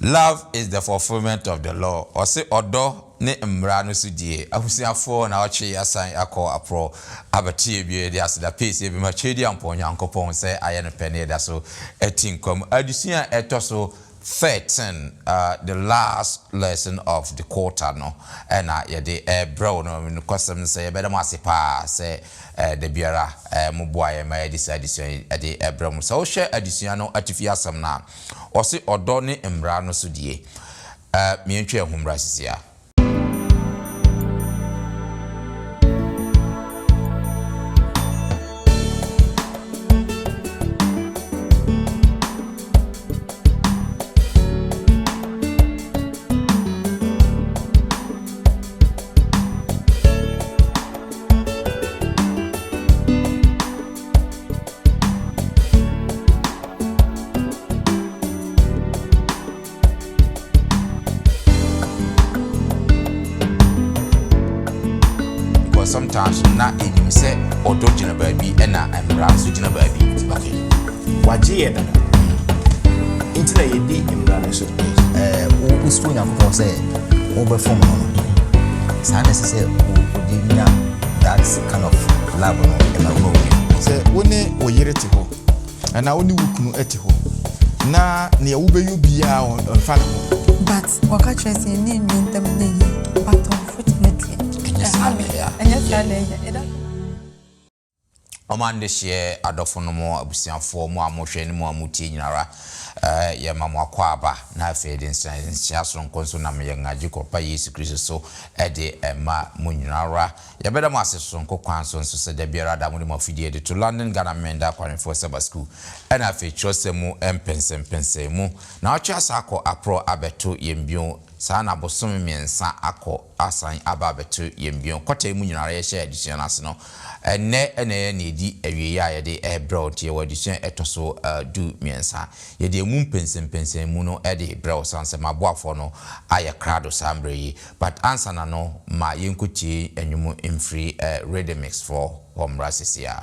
Love is the fulfillment of the law. Or say odo ne mrano sudie. Ahusiafo na oche yasan akọ apro abatie bie de asida pace e bi ma chedi ampo nyankopon say aye no pene da so etinkom adusua etoso 13 the last lesson of the quarter no and ye de bro no kwasem say be dem asepa say de biara muboaye ma adisua de ebram so hwe adusua no atifi asem na o se odo ne mra no so die mientwe ehumra sisia. Sometimes na enim say odo gina baby na emra so gina baby. Okay. Waje da. Intila yedi emra so. Wo stu nyampon say wo be form no. Sana say wo di na that kind of love no e ma wo. Say woni wo yire ti ho. Na woni wukunu eti ho. Na ne wo be yubia on fa no. But waka trust in ni ntem na but unfortunately Omande share adofo no mo abusianfo mo amohwe ne mo amuti nyinara ye mamo akwa aba na afi de nsia so nkonso na me ngaji kopa Yesu Kristo so de ema mo nyinara ye beda mo aseso nkokwan so nso se da biara da mo mafidie de to London Ghana Menda for Sabbath school and afi chosemu empensempensemu na ocha sako apro abeto yembio sana bosom miensa akọ asan aba beto yembion kwata mu nyinara ye share edition ase no ene ne di awie ya ye de ebro tie wa edition etoso du miensa ye de mu pensempensem mu no e de bro sanse maboafo no aye krado sambre yi but answer na no ma yenkuti enwumu imfree ready mix for homra sisia.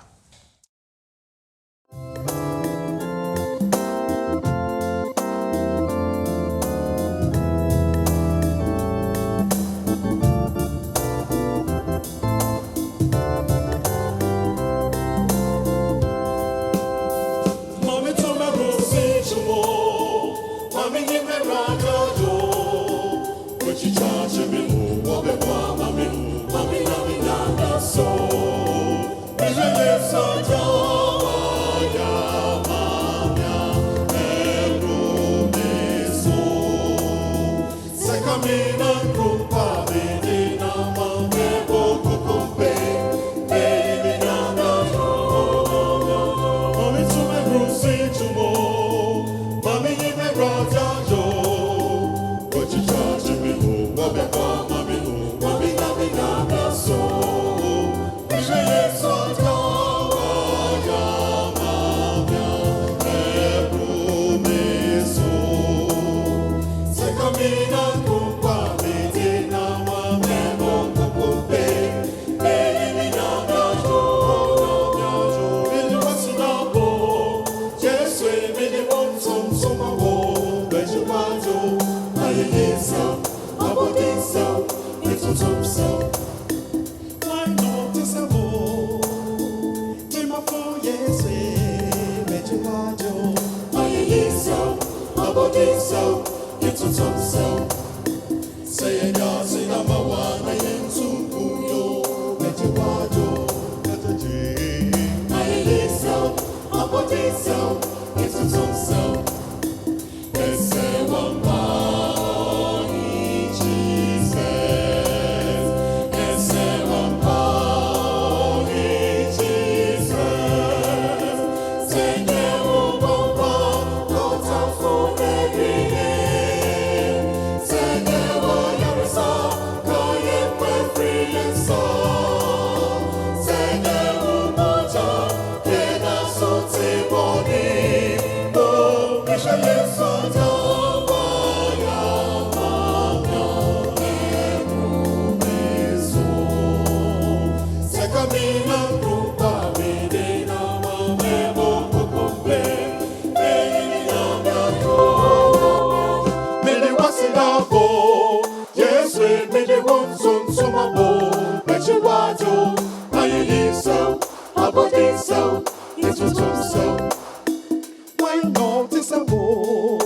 tisamo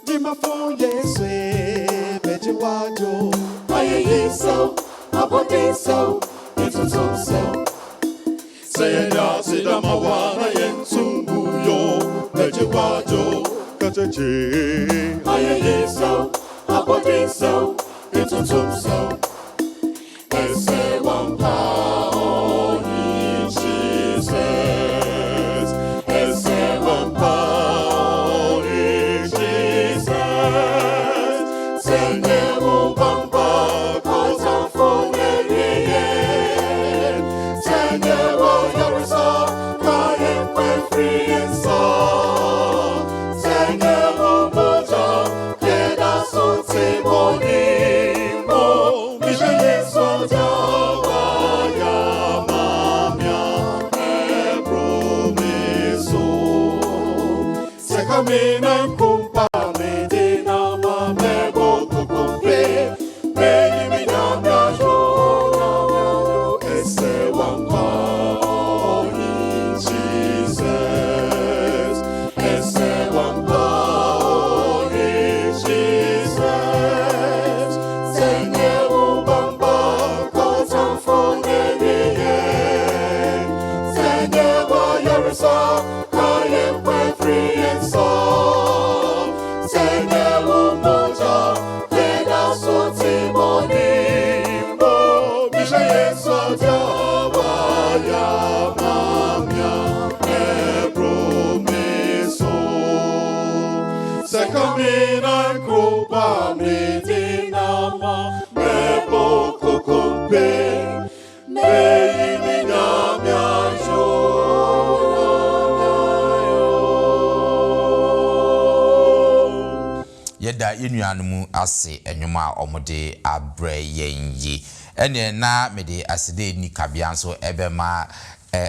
Jima phone yeswe Beji wajo Aye yiso Abode so Itu so Say ya sida mawana yensungu yo Beji wajo Kachachi Aye yiso Abode so Itu so Ese wampa Mina kumpa medina mamego kukumpe Beni minyamya jo Ese wampa in Jesus Ese wampa in Jesus Senye ubamba kotam fonye niye Senye wa yarisa Kayen kwe free and soul Senye umoja Lena soti monimbo Misha yesu ajawa ya mamya Ebromeso Sekamina kupa midinama Mebo kukumpe Meyi minyamya yeda yenuanom ase enwuma omode abre yenyi ene na mede asede ni kabia so ebema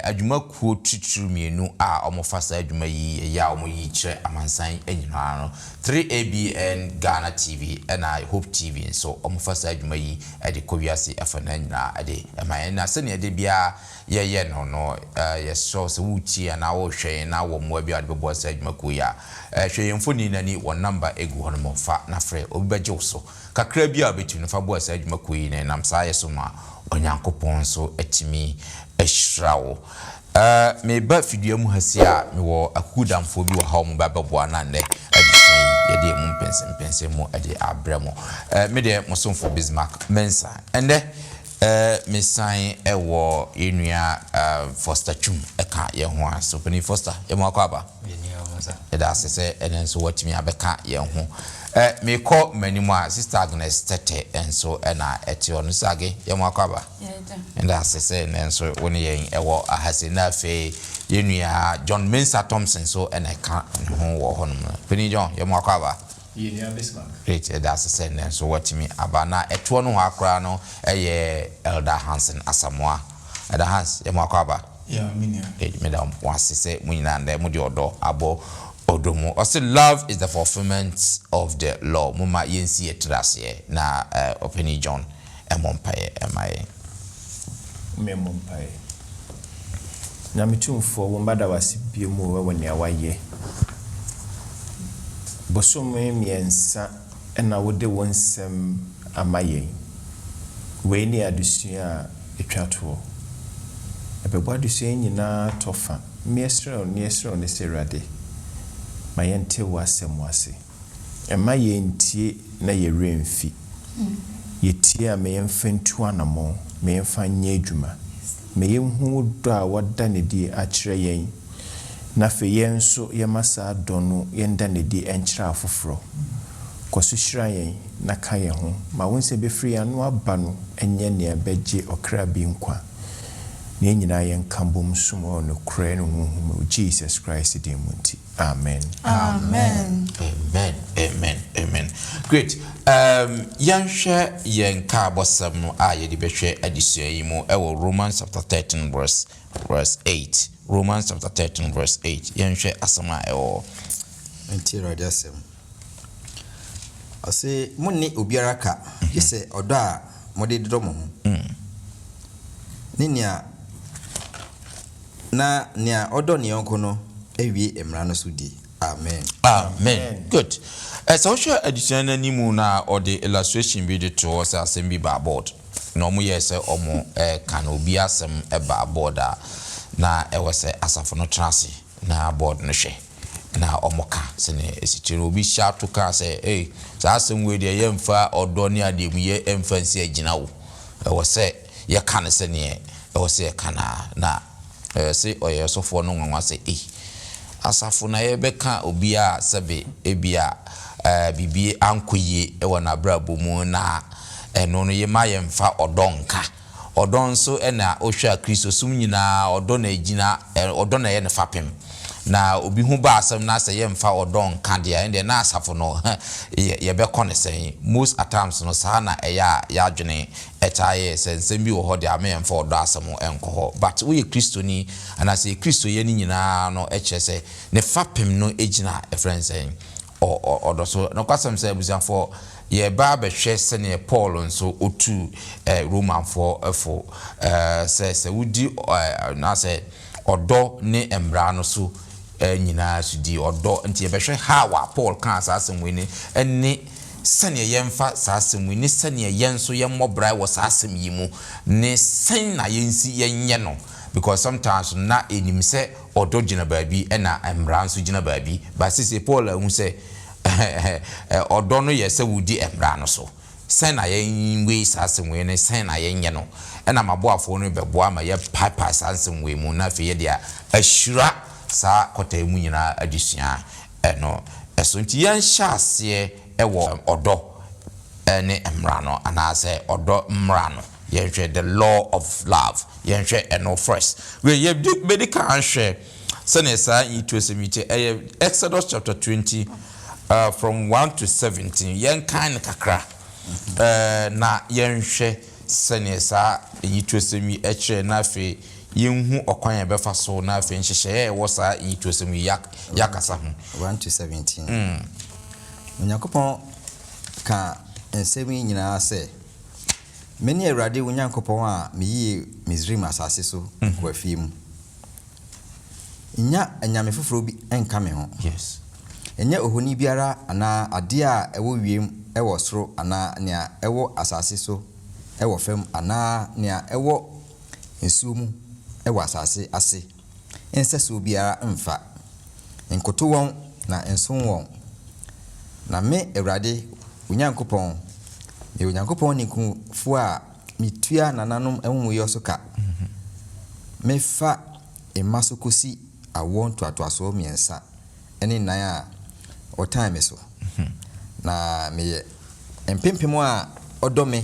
adwuma kuo tuturu mienu a omofasa adwuma yi ya omoyi kire amansan enyina no 3ABN Ghana TV na Hope TV so omofasa adwuma yi ede kowiase afana nyina ede ema na se ne ede bia ye no yeso se wuti na wo hwe na wo mo bia de bebo sa adwuma kuo ya hwe yemfoni nani wo number egu hono mo fa na frɛ obibeje so kakra bia betu no fa bo sa adwuma kuo yi na nam sa yeso ma onyankopon so atimi ehrawo me ba fidua mu hasia me wo akudamfo bi wo ha mo ba babo na nde adisen yede mu mpense mu ade abremo me de mosomfo Bismarck Mensa ende me sign ewo enua Foster Chum eka ye ho aso pani Foster e mo akwa eda asese enen so watimi abeka ye ho me call manimu a Sister Agnes Tete enso na eti onu sage ye mo akwa enda asese enen so woni yen ewo ahase na fe yenua John Mensa Thompson so na eka ho wo honum pani John ye mo akwa great that's the same so what me abana eto no akra no eye Elder Hansen Asamoah Elder Hans e makwaba minia madam wasise munyina nda mu de odo abo odomo also love is the fulfillment of the law muma yensi etrase na Openi John emompaye emaye memompaye na mitumfo wo mbada wasibie mu we woni awaye Bosome miensa ena wode wonsem amaye we ni adusua etwato ebebo adusua nyina tofa miesro ne serade mayente wasem wase emaye ntie na ye remfi yetie a meyemfantu anamo meyemfa nya adwuma meyemhu do a wada ne di akire yen na fe yenso yemasa dono yenda ne di enkyira afoforo kwaso hyira yen na ka ye ho ma wonse be free anu aba no enye ne abeje okra bi nkwa ne nyina yen kambom sumo no kra no hu Jesus Christ di munti amen Amen. Amen. Great. Yanhwe yen ka bosam no a ye di behwe adisua yi mu ewo Romans chapter 13 verse 8. Romans chapter 13 verse 8. Yanhwe asama ewo enti radiasem ase munni obiara ka yese odo a mode domo ho ninia na nia odo ne yonko no ewie emra no so di Amen. Good. Social edition animu na or the illustration video to us as in be board. No more yes or can be asem eba border na was a asafono transi na board no she na omoka sene esichiro obi sha to ka say eh sa asem we de yemfa odo ne ademu ye emfansi agina wo was say ye kan sene e was say kana na say oyesofo no nwanwa say eh asafo na ye beka obi a sebe ebia bibi ankoye e wona brabo mu na eno no ye mayemfa odonka odon so na ohwa Kristo sum nyina odon na agina odon na ye ne fapem na obi hu ba asem na se yemfa odon ka de ende na asafo no ye be kone most at times no sa na ya adwene etaye sensem bi wo ho de amemfa odon asem enko but we Kristo ni ana se Kristo ye ni nyina no eche se ne fapem no agina e friends odo so no kwasem se abusiafo ye ba be hwe se ne Paul nso otu Roman for se wudi na se odo ne embra no so nyina sudi odo nti ye be hwe ha wa Paul kan asasem we ni ene sene yemfa sasem we ni sene yenso ye mmobrai wo sasem yi mu ne sen na yensi yenye no because sometimes na enim se odo gina baabi na embra nso gina baabi but say Paul hu se odo no ye se wudi embra no so sen na yen we sasem we ne sen na yenye no na maboafo no beboa ma ye papa sasem we mu na fe ye dia ashura sa kota emu nyina adusua no eso nti yan hyase ewo odo ne emra no anase odo mra no ye hwe the law of love ye hwe eno first we ye medical hwe senesa into semite Exodus chapter 20 from 1 to 17 yen kan kakra na ye hwe senesa into semi eche na fe yenhu okwan ya befa so na afi nhyehyɛ wo sa yitosem yakasa ho 1 to 17 Onyankopɔn ka nsɛm nyinaa sɛ meni Awurade Onyankopɔn a meyi Misraim asase so kwa fie mu nya anyame foforo bi enka me ho yes enya ohoni biara ana ade a ɛwɔ wiem ɛwɔ soro ana nea ɛwɔ asase so ɛwɔ fam ana nea ɛwɔ nsuo mu ewa asase ase enseso biara mfa enkoto won na enson won na me Awurade Onyankopɔn me Onyankopɔn ni kunfo a mitua nananom enwuyo so ka me fa emaso kosi awon toatoaso miensa ene nan a o time so na me empempemo a odome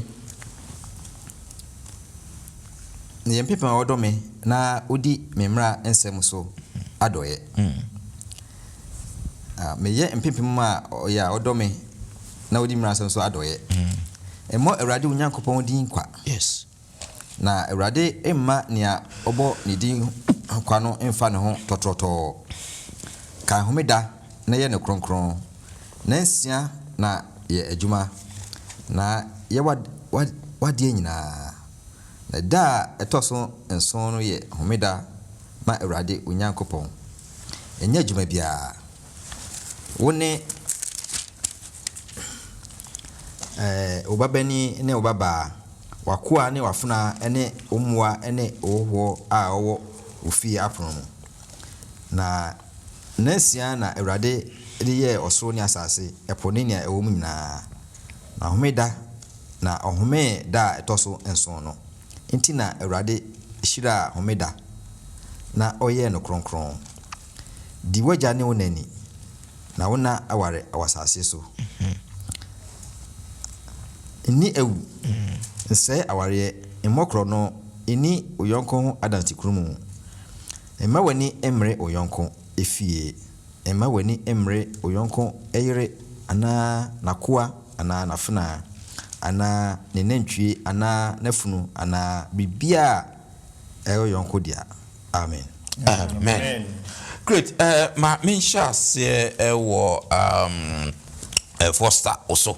ni yempepa odome na odi memra ensem so adoye meye empempem a ya odome na odi memra ensem so adoye emo Awurade Onyankopɔn din kwa yes na Awurade emma nia obo ni din kwa no emfa ne ho totroto ka homeda na ye ne kronkron na nsia na ye adwuma na ye wade nyina na da etoso enson no ye homeda ma Awurade Onyankopɔn enya djuma bia woni obabani ne obaba wakoa ne wafuna ene omua ene owo a owo ofi aprono na nasia na Awurade de ye osoro ne asase epone ne ewo mu nyina na homeda na ohome da etoso enson no inti na Awurade shira homeda na oye no kronkron di waja ne wonani na wona aware awasase so ni ewu nse aware emokro no eni oyonko ho adanti krumu emma wani emre oyonko efie emma wani emre oyonko eyire ana nakoa ana nafuna ana ne nantwie ana nafunu ana bibia oyonko dia amen amen great ma mensha se ewo Foster also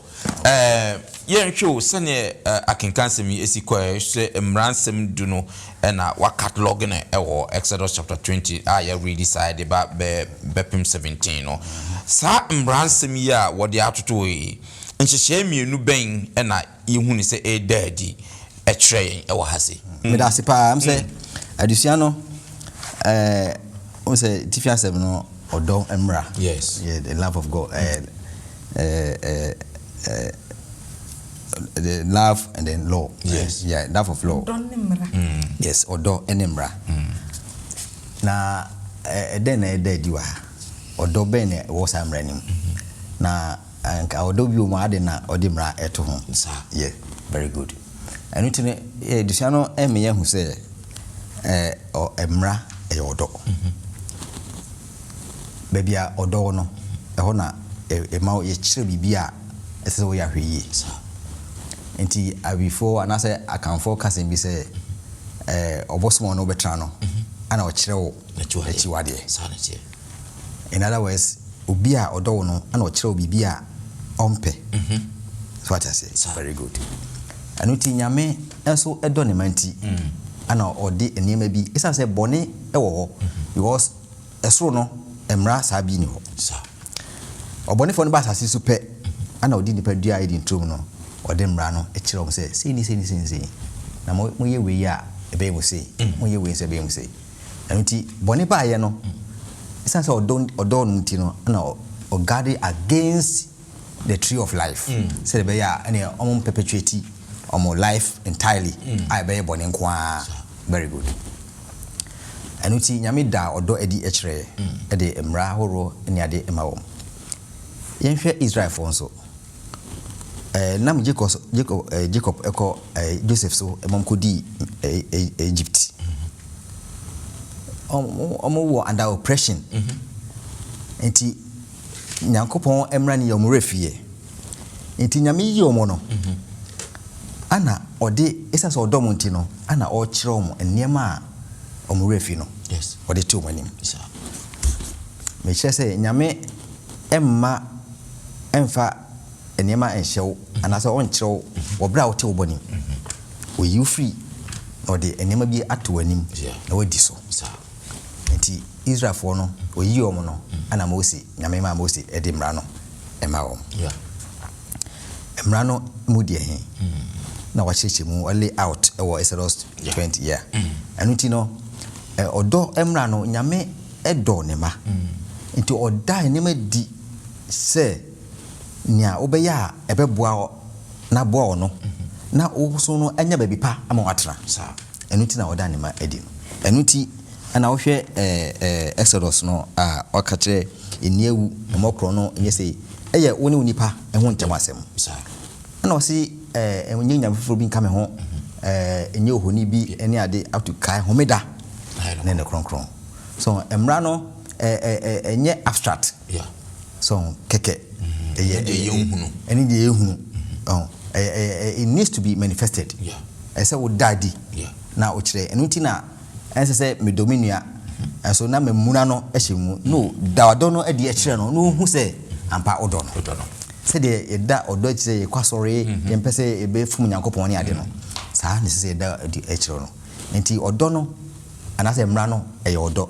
show sene akenkan semi esikwa hwe emransem du no na wa catalog na ewo Exodus chapter 20 ya read side ba bepim 17 no sa emransem ya wo de atoto yi nhyehyɛ mienu ben na yehu ni se daddy ekyerɛ ewo hase me da se pa am se adusua no o se tifiasem no odo emra yes yeah the love of God the love and then law. Yes. Yeah, love of law. Yes, odo enemra. Na then diwa. Odo bene was am running. Na anka odo bi o ma de na odimra eto ho. Yeah, very good. And it dusiano eme hu say o emra e odo. Baby a odo no e ho na e ma ye kire bibia ese wo ya hweye. Enti before and I say I can focus in be say obosomo no betra no ana o kire wo echiwade sanity. In other words obi a odo wo no ana o kire wo bibia ompe. So what I say very good. Anuti nyame enso edo ne manti ana odi enema bi isa say bone ewo ho because esoro no emra sabi ni ho. Obone fo no ba asase super ana odi nipa dua edi ntrom no ode mra no e kire o se sei na mo ye we a e be mo sei mo ye we se be mo sei enti bone ba ye no isa se odo no ti no na o guard against the tree of life say be ya ene o perpetuate o life entirely I be bone nko very good enti nyame da odo edi e kire e de mra horo ene ade emawo yenhwe Israel for nso nam Jacob eko Joseph so emom kodi Egypt wo under oppression enti nyankopon emra ne yomrefie enti nyame yi omo no ana ode esase odom nti no ana o kire omo enema a omrefi no yes ode ti omanim me kire say nyame emma emfa enema enhyew anase on kyerew wo bra wo te wo boni wo you free no de enema bi ato anim na wadi so enti Israel for no wo yi omo no ana Moses nyame ma Moses edi mra no ema wo emra no mu de he na wa cheche mu lay out e wo Exodus 20 yeah anuti no odo emra no nyame edo ne ma enti oda enema di se nya obeya ebeboa na boa no na oso no anya baby pa ama watra enuti na oda ne ma edi no enuti ana wo hwe Exodus no a wakatre eniewu emokro no enye sei eye woni unipa eho ntem asem ana osi enye nya fufuro bi nka me ho enye ohoni bi ene ade up to kai homeda ne ne kronkron so emra no enye abstract so keke it needs to be manifested say wo daddy na o kire enuti na ense say me dominia so na memuna no ehyemu no dawado no ade ekire no no hu say ampa odo no say de da odo ekire ye kwasore ye mpese ebe fum nyankopon ne ade no saa ne say da ekire no enti odo no anase mra no eye odo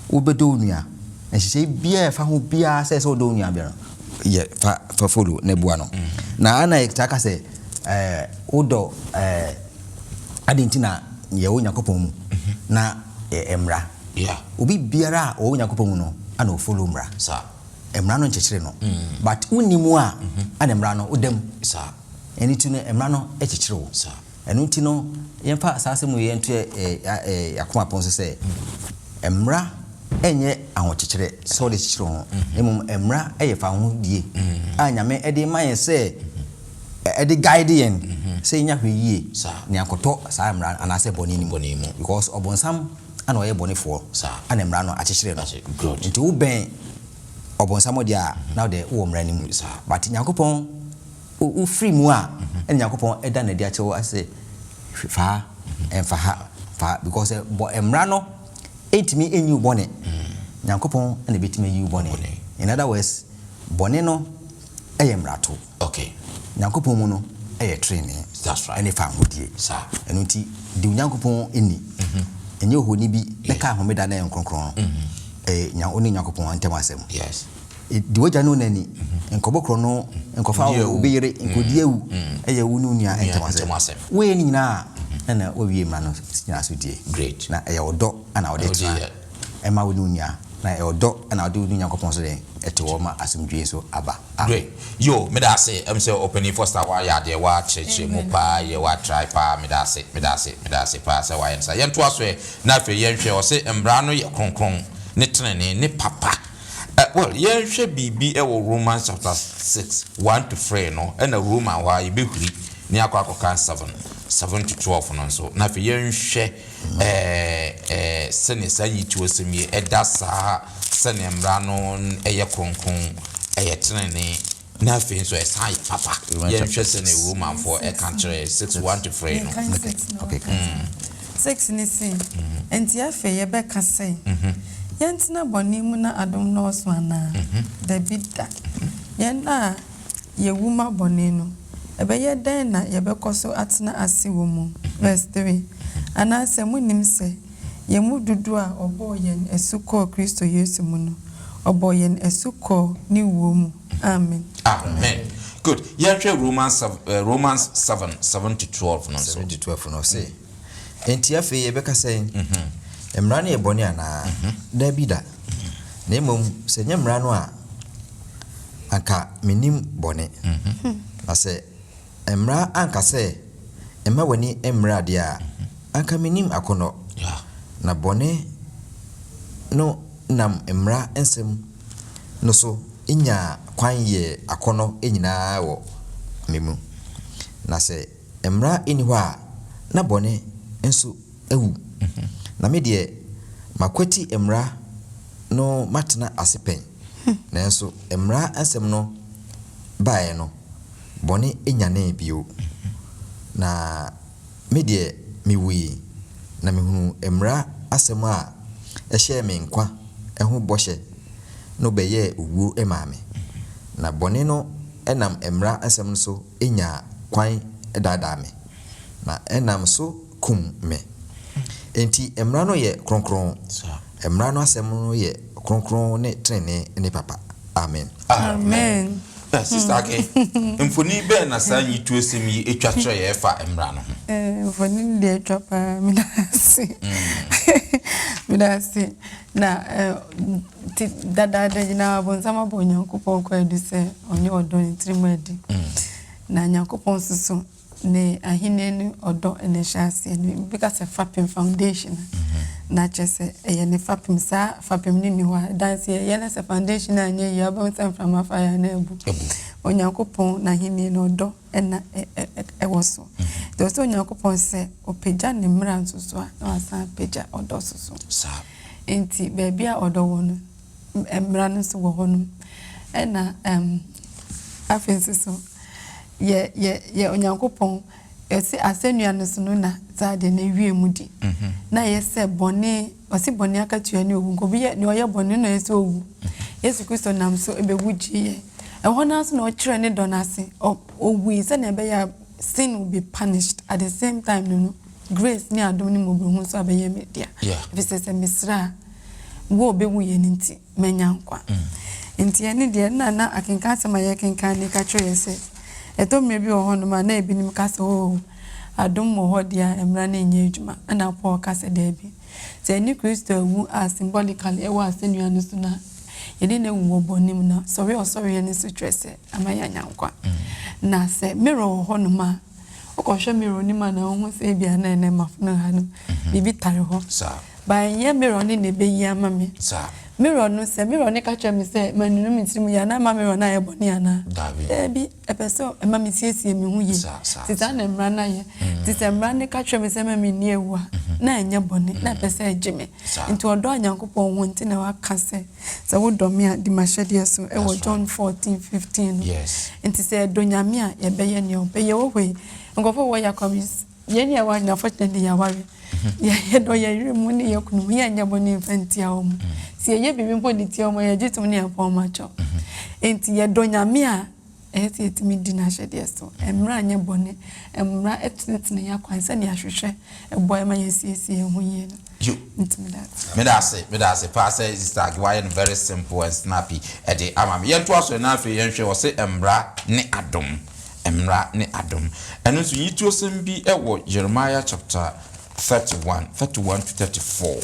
ubedo nua ehye bia fa ho bia say odo nua bia no ye fa follow ne bua no na ana ekaka say odo adentina ye wo nyakopon mu na emra obi biara o nyakopon mu no ana o follow mra emra no nchechire no but unimu a ana emra no odem eni tu no emra no echechire wo enu ti no yemfa asase mu ye nto yakoma pon so say emra enye ahochechire so de chichiro ho emum emra eyefa ho die anyame ede man say ede guide yen say nya hweye ne akoto sa emra anase boni ni because obonsam ana oye boni for ana emra no achechire no nti wo ben obonsam dia now the wo emra ni mu but nyakopon u free mu a ene nyakopon eda na dia chewo ase fa emfa ha fa because emra no etimi enyu bone nyankopon na betime yu bone in other words bone no eyemrato okay nyankopon mu no training that's right any famudie sir eno nti di nyankopon eni enye ohoni bi beka homeda na enkronkron nya oni nyankopon antem asem yes di wogya no nani nkobokro no nkofa obeyere nkodiawu eye wu no nia antem asem we ni na na owie mra no nyina so die great na eye odo ana ode tena ema wo no nia na eye odo ana ode no nyankopon so de etewo ma asomdwe so aba great yo me da say am say opening for star wa ya de wa cheche mo pa ye wa try pa me da say pa say wa yensa yento aso na afi yenhwe o say mbra no ye kronkron ne tenene ne papa well yenhwe bibi e wo Romans chapter 6 1 to 3 no e na Roman wa ye behuri ni akwa 7 to 12 no so na afi yenhwe sene sanyi tuosemi e da sa sene mbra no eye kronkron eye tenene na fe so esai papa ye hwe sene Roman for e country 6:1 to 3 no okay 6 ni sin enti afe ye be ka sei yentina boni mu na adom no so ana da bidda yena ye wuma boni no ebe ye den na ye be koso atena ase wo mu verse 3 ana se munim se ye mu dudu a obo yen esuko Kristo Yesu mu no obo yen esuko ni wo mu amen good yenhwe Romans 7 to 12 no so 7 to 12 no say enti afi ye be ka say emra na ye boni ana da bida na emom se nyemra no a aka minim boni na se emra anka se emma wani emra dia anka minim akono na boni no nam emra ensem no so inya kwan ye akono enyina wo memu na se emra eni ho a na boni enso ewu na me de makwati emra no matena asepen na enso emra ensem no bae no boni enyane bio na me de miwi na mehunu emra asem a ehye me nkwa eho bɔhye no beye uwu emame na boni no enam emra asem so enya kwan edada me na enam so kum me enti emra no ye kronkron emra no asem no ye kronkron ne trene ne papa amen sister ake mfoni be na sanyi tuosemi etwa kire ye fa emra no mfoni de etwa pa midasi na dada jina bonsama bo nyankopon ko edu se onye odo ni trimedi na nyankopon susu ne ahine ni odo ene shase ni because fapim foundation na chese eye ne fapim sa fapim ni ho dance ye na se foundation anye ye ba nsem from afire na ebu onyankopon na ahine no odo ena ewoso de so onyankopon se opeja ne mra nsusu a na asa peja odo susu sa enti baby a odo wono mra nso wo hono ena afensiso ye onyankopon esi asenua no so no na zade na wie mudi na yese bone osi bone akatua ne owu gobi ye ne oye bone na yese owu Yesu Kristo nam so ebewuji ehona so na okire ne donase owu se na ebe ya sin will be punished at the same time no grace ni adom ni mobehu so abeye media if se misra wo obewu ye nti menyankwa nti ene de na akenka asema ye kenka ni ka kire se eto mebi ohono ma na ebinim ka se adom mo hodia emra na enye adwuma ana Paul ka se debi se ni Kristo wu symbolically e wa senua no so na yedi na wu obonim na sorry ni sitrese amaya nyankwa na se mirror ohono ma okoshe mirror ni ma na ho se bia na ene mafuna ha no bibi tare ho ba ye mirror ni ne be yi amame mirror no se mirror ne ka twa me se manunu mitirim ya na ma mirror na ye boni ana bi epeso e ma mi siesie mi hu ye tita na mra na ye tita mra ne ka twa me se ma mi ni ewu a na enye boni na pese ejime nti odo anyankopon won ti na wa ka se wo do me a di mashede so e wo John 14:15 yes nti se do nyame a ye be ye ne o be ye wo hwe ngofo wo ya komis ye ne wa na fortunately ya ware ya do ya rimu ni ye kunu ya nya boni mfanti a omu si ye bibi mpo di ti omo ye jitum ni apon macho enti ye do nyame a ɛyɛ etimi di na hyɛdeɛ so mmra anya bɔne mmra etinetine ya kwan sɛ ne ahwehwɛ ɛbɔ ma yɛsiesie ho yie no intimi that me da se pass sister Agwaye very simple and snappy e dey amam yento aso na afi yenhwe wo se mmra ne adom eno so yituo sem bi ɛwɔ Jeremiah chapter 31 to 34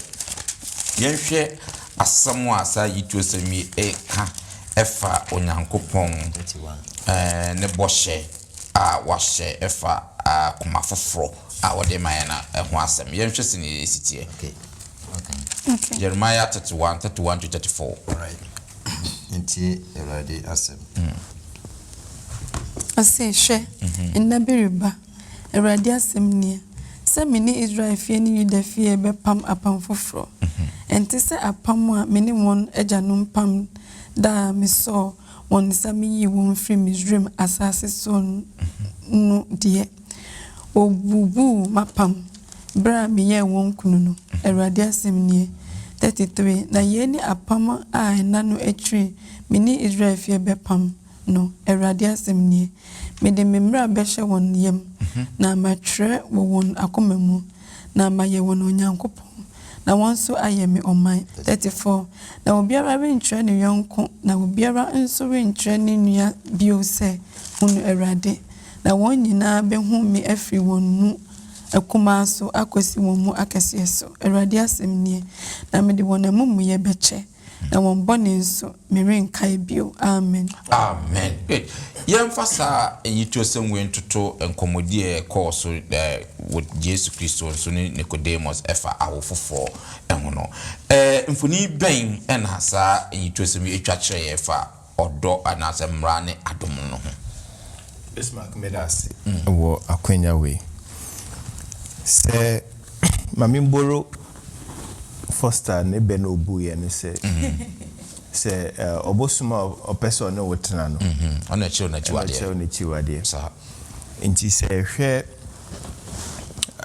yenhwe asɛm a sa yituo sem yi ka ɛfa onyankopɔn 31 ne bɔhyɛ a wahyɛ ɛfa koma foforo a wode mayana ɛho asɛm yenhwe se ne esitie okay Jeremiah 31 to 34 right nti erade asɛm ase hwɛ nnabiriba erade asɛm nie sɛ mene Israel fie ne Yuda fie bɛpam apam foforo enti sɛ apam a mene wɔn agyanom pam da mesɔ wɔn sɛ meyi wɔn firi Misraim asase so no die obubu mapam bra meyɛ wɔn kunu no erade asɛm nie 33 na yeni apam a na no atwi mene Israel fie bɛpam no erade asɛm nie mede memra bɛhyɛ wɔn yam na matwerɛ wɔ wɔn akoma mu na mayɛ wɔn onyankopɔn na wɔn so ayɛ me ɔman 34 na obiara rentwerɛ ne yɔnko na obiara nso rentwerɛ ne nua bio sɛ hunu erade na wɔn nyinaa bɛhu me afiri wɔn mu akoma so akosi wɔn mu akɛseɛ so erade asɛm nie na mede wɔn amumuyɛ bɛkyɛ na wɔn bɔne nso merenkae bio amen good yɛmfasa yituo sem we ntoto enkomodie call so with Jesus Christ so ne Nicodemus ɛfa awofofo ɛho no mfoni bɛn ɛna sa yituo sem etwa kyerɛ yɛfa ɔdɔ anasɛ mmra ne adom no ho Bismarck medasi wo akwanya we se mamimboro Foster ne be no bu ye ne se obosuma opesa ne wotena no ona chiwo na chiwade sa nti se hwe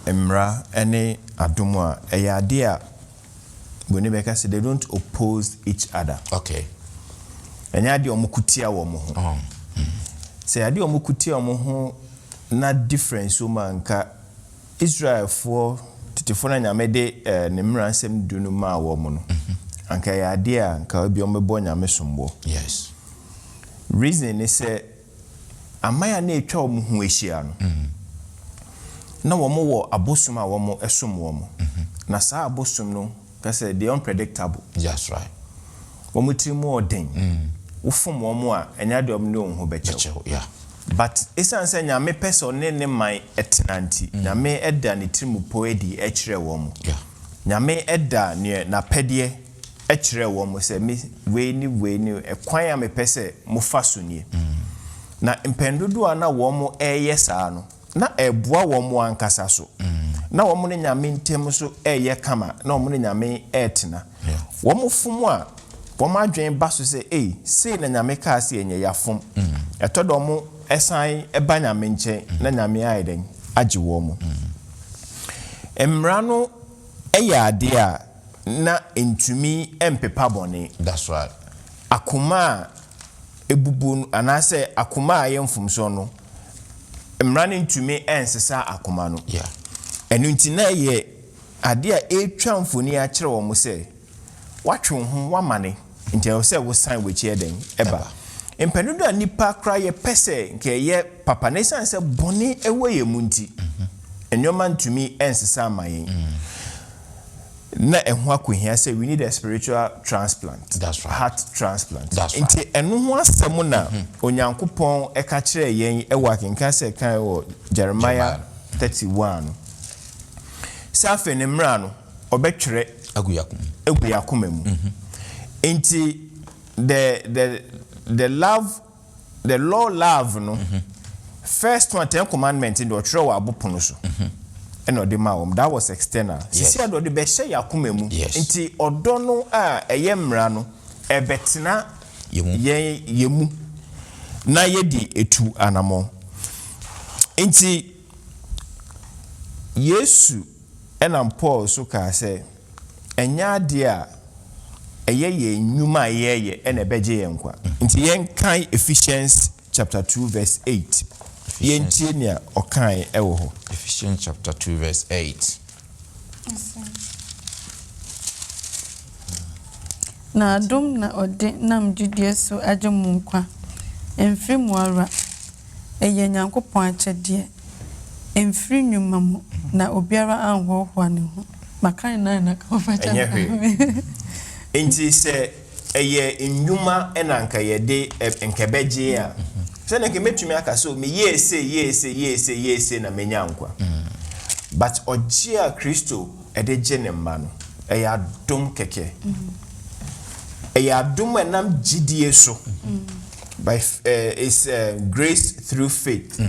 emra ene adom a eyade a boni beka say they don't oppose each other okay enyade omukutia wo mo ho se ade omukutia wo ho na difference o manka Israel for titifo na nyame de ne mmransem dunu ma wo mo no anka ya ade a anka obi omebo nyame sombo yes reason is say amaya na etwa wo ho ehia no na wo mo wo abosum a wo mo esom wo mo na sa abosum no ka say the unpredictable that's right wo mo tirimu oden wo fom wo mo a enya de om ne wo ho bechew yeah but esan say nyame person ne man etenanti nyame eda ne tirimu poedi ekire wo mo yeah nyame eda ne na pede ekire wo mo say me we ni ekwan a me pese mo fa so nie na mpendodo a na wo mo eye saa no na eboa wo mo ankasa so na wo mo ne nyame ntem so eye kama na wo mo ne nyame etena wo mo fom a wo ma adwen ba so say sei na nyame ka se enye yafom etodo mo esan eba nyame nche na nyame ayeden agi wo mo emra no ade a na entumi empepa bone that's right akoma ebubu anase akoma ayemfum so no emra no entumi ensesa akoma no yeah enu ntina ye ade a etwa mfoni a kire wo mo se watwe ho wamane ntia se wo san wechi eden eba empenudo anipa kra ye pese nke ye papa ne san se bone ewe ye munti enyoma ntumi ensesa amayen na ehwa kohia say we need a spiritual transplant that's right heart transplant that's right nti enu ho asem na onyankopon eka kire yen ewa kenka se kan wo Jeremiah 31 safe ne mra no obetwere aguyakoma mu nti the law no first one 10 commandment in the otro wa abopono so and odi ma that was external sisi ado de be hye yakoma mu nti odo no a eye mra no ebetena yemu na yedi etu anamo nti Yesu enam Paul so ka say enya ade a eye ye nyuma ye ene beje ye nkwa nti yen kan Ephesians chapter 2 verse 8. Yentie nia okan ewo ho. Ephesians chapter 2 verse 8. Na adom na ode nam jidie so agye mu nkwa. Emfiri mu ara. Eye Nyankopɔn akyɛdeɛ. Emfiri nnwuma mu na obiara anhoahoa ne ho. Makan na ka facha. Enti se eye nnwuma na nka yɛde nkɛbɛgye a. Se na kemetumi aka so me yese na menya nkwa. But ogye a Kristo ede gye ne mma no. Eye adom kɛkɛ. Eye adom enam gidie so. By is grace through faith.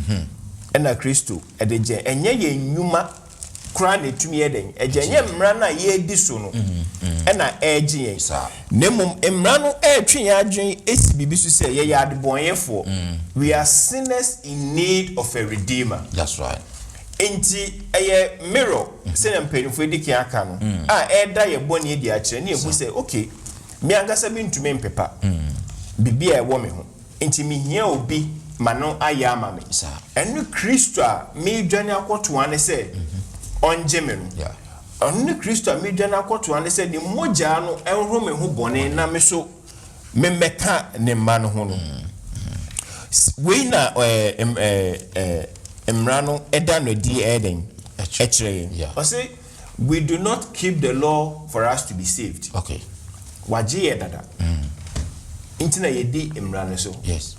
Ena Kristo ede gye enye ye nnwuma kra na etumi eden ejenye mmra na ye di so no ena eje yen nemum mmra no etwe ya adwen esi bibi so say ye ya adebonyefo. We are sinners in need of a redeemer. That's right. Enti eye mirror say na mpenfo ediki aka no eda ye boni edi a kire na ehu say okay me angasa bi ntumi mpepa bibi a ewo me ho enti me hia obi mano ayama me enu Kristo a me dwane akoto ane say onje me no enu Kristo a me dwane akoto ane say ni moja no enro me ho bone na me so me meka ne ma no ho no we na emra no eda no di eden ekire o say we do not keep the law for us to be saved. Okay. Waji ye dada. Intina ye di emra no so. Yes.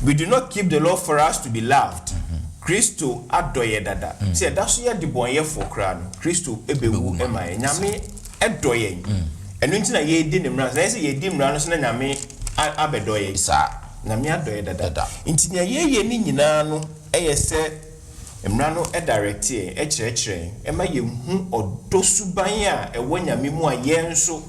We do not keep the law for us to be loved. Kristo adoye dada. See that's ye di bonye for kra no. Kristo ebewu ema ye. Nyame edoye. Enu intina ye di emra. Na say ye di emra no so na nyame abedoye. Sa. Nyame adoye dada. Intina ye ni nyina no eye se emra no direct e kire ema ye hu odosuban a ewo nyame mu a ye nso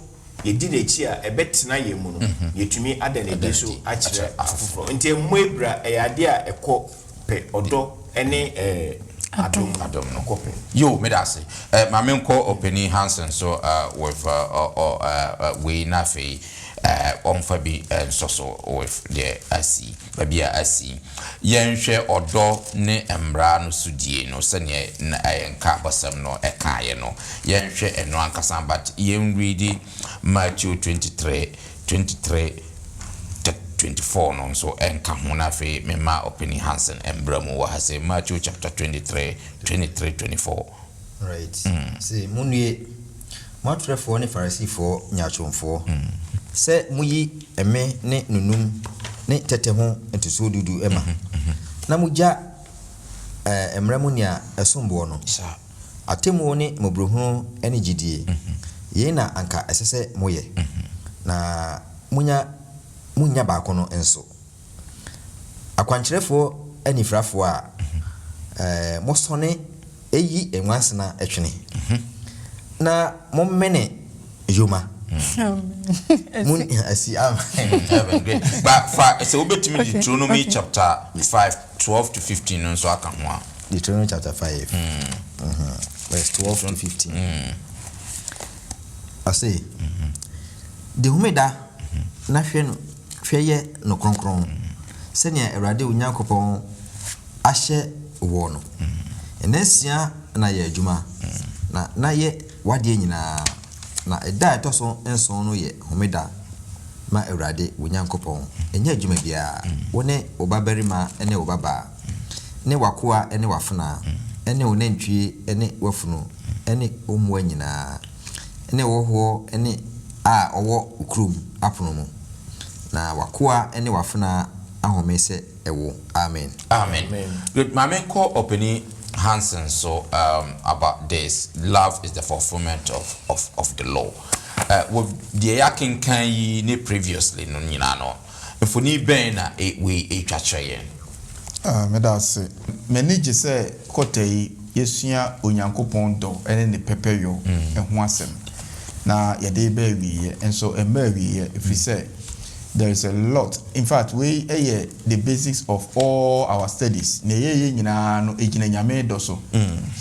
ye di nechi a ebetena ye mu no yetumi adanede so akire afoforo nti emmoebra ade a ekọ pe odo ene adom no kope yo me da say mame nko opening Hansen so with we na fe on fa bi so with the asi babia asi yenhwe odo ne emra no sudie no se ne enka basam no ekaye no yenhwe eno ankasa but yen read Matthew 23:24 no so enka ho na fe mema opening Hansen embra mu wa say Matthew chapter 23:24 right see munue matrefo ne farisifo nyachomfo se muyi eme ne nunum ne tete ho entuso dudu ema na mugya emramu nia esombo no atemu ne mobrohu ene gidie ye na anka esese moye na munya baako no enso akwankyerefo anifrafo a mosone eyi enwansena etwene na mommene yoma mun asi great but so obetimi Deuteronomy chapter 5:12-15 so aka ho a Deuteronomy chapter 5 verse 12-15 I say de humeda na hweye no kronkron senya Awurade Onyankopɔn ahye wo no enesia na ye adwuma na ye wade nyina na eda etoso enso no ye homeda ma Awurade Onyankopɔn enya adwuma bia wone obabarima ene obaba ne wakoa ene wafuna ene onantwie ene wafunu ene omwa nyina ene woho ene a owo ukrum apono mu na wakoa ene wafuna ahomese ewo amen good mame call opening Hansen so about this love is the fulfillment of the law with the yakin kan yi ne previously no nyina no if we need ben na we twatwere me da se manage say kotai yesua Onyankopɔn do ene ne pepeyo eho asem na yede ba wiye enso emba wiye if we say there is a lot. In fact, we the basics of all our studies. Ne ye nyina no ejina nyame do so.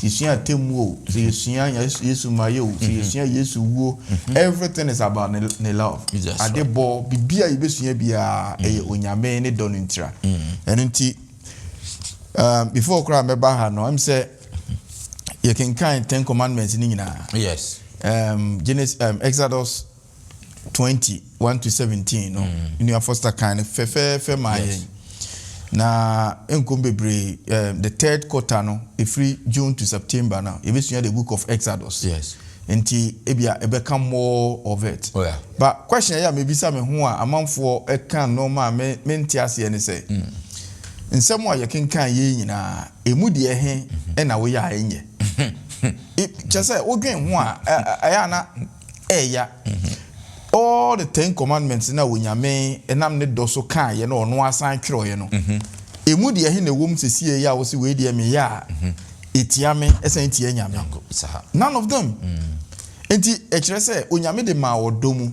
Sisua temu, sisua Yesu mayo, sisua Yesu wo. Everything is about ne love. Adebo bibia yebesua bia onyame ne do ntira. Enti before kra meba ha no, I'm say you can kind 10 commandments ni nyina. Yes. Genesis Exodus 20:1 to 17 no in your first kind fe my na enkom bebre the third quarter no every June to September now you be the book of Exodus. Yes. Enti ebia become more of it. Oh yeah. But question here maybe say me ho a amanfo e kan normal me ntiase ne say nsem a yekenkan ye nyina emu de he na wo ya enye just say odwen ho a aya na eya all the 10 commandments na wonyame enam ne do so kan ye no ono asan twero ye no emu de he na wom sesie ya wo se we de me ya etiame esen tie nyame none of them enti ekire se onyame de ma odomu